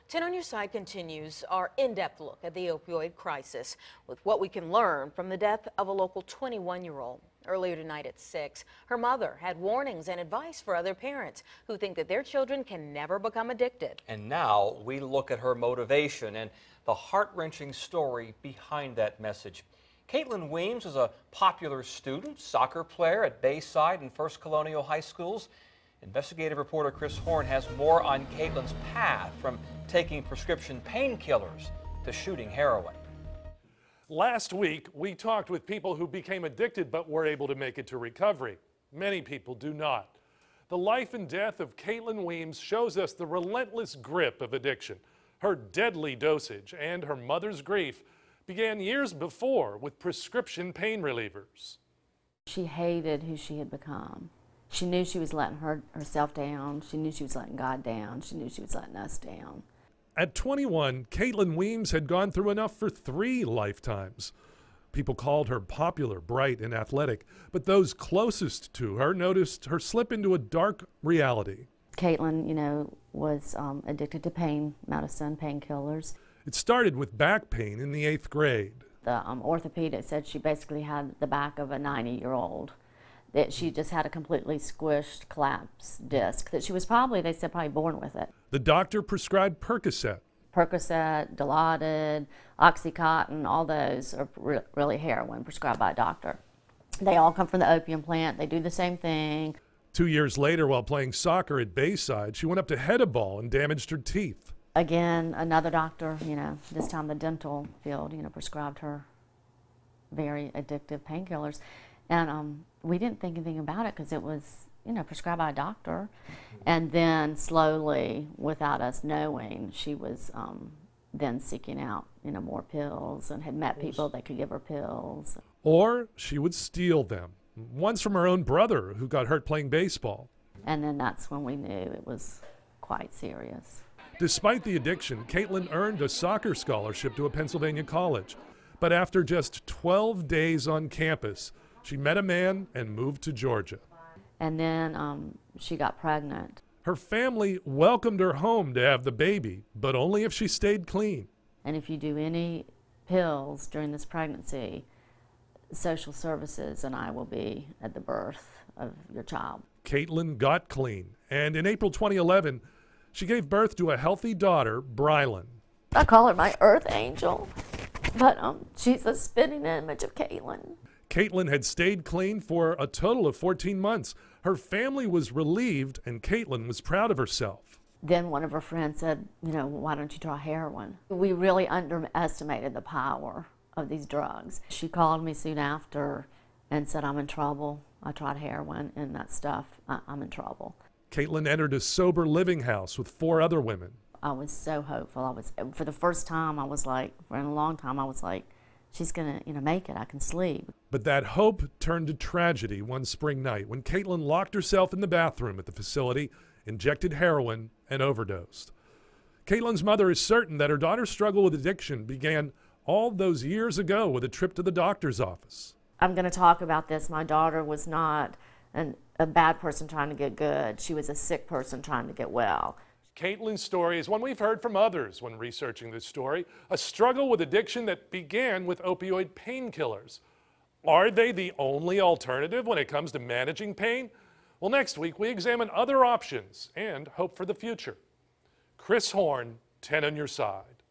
10 on Your Side continues our in-depth look at the opioid crisis with what we can learn from the death of a local 21-year-old. Earlier tonight at 6, her mother had warnings and advice for other parents who think that their children can never become addicted. And now we look at her motivation and the heart-wrenching story behind that message. Caitlyn Weems is a popular student, soccer player at Bayside and First Colonial High Schools. Investigative reporter Chris Horn has more on Caitlyn's path from taking prescription painkillers to shooting heroin. Last week, we talked with people who became addicted but were able to make it to recovery. Many people do not. The life and death of Caitlyn Weems shows us the relentless grip of addiction. Her deadly dosage and her mother's grief began years before with prescription pain relievers. She hated who she had become. She knew she was letting herself down. She knew she was letting God down. She knew she was letting us down. At 21, Caitlyn Weems had gone through enough for 3 lifetimes. People called her popular, bright, and athletic, but those closest to her noticed her slip into a dark reality. Caitlyn, was addicted to pain medicine, painkillers. It started with back pain in the 8th grade. The orthopedic said she basically had the back of a 90-year-old. That she just had a completely squished, collapsed disc. That she was probably born with it. The doctor prescribed Percocet. Percocet, Dilaudid, Oxycontin, all those are really heroin prescribed by a doctor. They all come from the opium plant. They do the same thing. 2 years later, while playing soccer at Bayside, she went up to head a ball and damaged her teeth. Again, another doctor, this time the dental field, prescribed her very addictive painkillers. And we didn't think anything about it because it was, prescribed by a doctor. And then slowly, without us knowing, she was then seeking out, more pills and had met people that could give her pills. Or she would steal them, once from her own brother who got hurt playing baseball. And then that's when we knew it was quite serious. Despite the addiction, Caitlyn earned a soccer scholarship to a Pennsylvania college. But after just 12 days on campus, she met a man and moved to Georgia. And then she got pregnant. Her family welcomed her home to have the baby, but only if she stayed clean. And if you do any pills during this pregnancy, social services and I will be at the birth of your child. Caitlyn got clean, and in April 2011, she gave birth to a healthy daughter, Brylan. I call her my earth angel, but she's a spitting image of Caitlyn. Caitlyn had stayed clean for a total of 14 months. Her family was relieved, and Caitlyn was proud of herself. Then one of her friends said, why don't you try heroin? We really underestimated the power of these drugs. She called me soon after and said, I'm in trouble. I tried heroin and that stuff. I'm in trouble. Caitlyn entered a sober living house with 4 other women. I was so hopeful. For the first time, for a long time, I was like, she's gonna, make it. I can sleep. But that hope turned to tragedy one spring night when Caitlyn locked herself in the bathroom at the facility, injected heroin, and overdosed. Caitlyn's mother is certain that her daughter's struggle with addiction began all those years ago with a trip to the doctor's office. I'm going to talk about this. My daughter was not a bad person trying to get good. She was a sick person trying to get well. Caitlyn's story is one we've heard from others when researching this story, a struggle with addiction that began with opioid painkillers. Are they the only alternative when it comes to managing pain? Well, next week we examine other options and hope for the future. Chris Horn, 10 on Your Side.